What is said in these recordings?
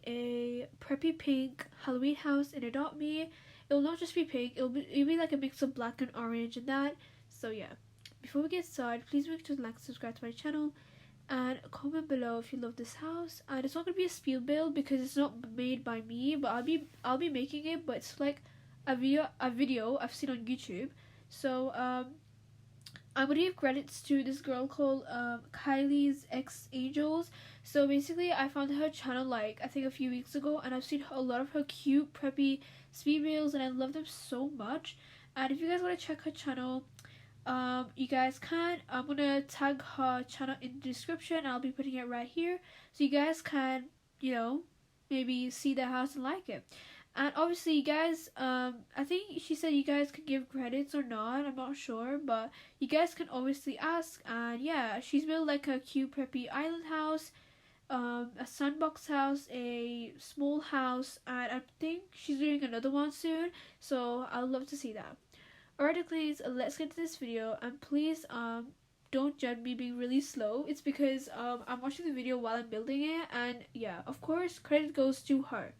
a preppy pink Halloween house in Adopt Me. It will not just be pink, it'll be like a mix of black and orange and that. So yeah, before we get started, please make sure to like and subscribe to my channel and comment below if you love this house. And it's not gonna be a speed build because it's not made by me, but I'll be making it, but it's like a video I've seen on YouTube. So I'm gonna give credits to this girl called Kylie's X Angels. So basically, I found her channel like I think a few weeks ago, and I've seen a lot of her cute preppy speed reels, and I love them so much. And if you guys want to check her channel, you guys can. I'm gonna tag her channel in the description. I'll be putting it right here, so you guys can, you know, maybe see the house and like it. And obviously, you guys, I think she said you guys could give credits or not. I'm not sure, but you guys can obviously ask. And yeah, she's built like a cute preppy island house, a sandbox house, a small house, and I think she's doing another one soon. So I'd love to see that. Alright, please, let's get to this video, and please don't judge me being really slow. It's because I'm watching the video while I'm building it, and yeah, of course, credit goes to her.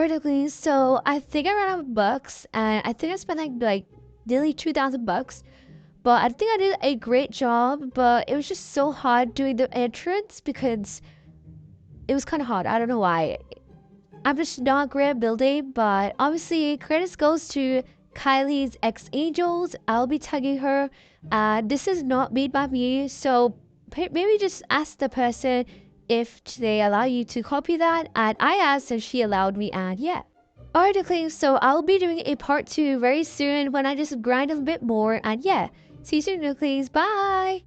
Articles. So I think I ran out of bucks, and I think I spent like nearly 2,000 bucks. But I think I did a great job. But it was just so hard doing the entrance because it was kind of hard. I don't know why. I'm just not great at building. But obviously, credits goes to Kylie's ex Angels. I'll be tagging her. This is not made by me, so maybe just ask the person if they allow you to copy that. And I asked and she allowed me, and yeah. Alright, Declan, so I'll be doing a part 2 very soon when I just grind a bit more, and yeah. See you soon, Declan. Bye!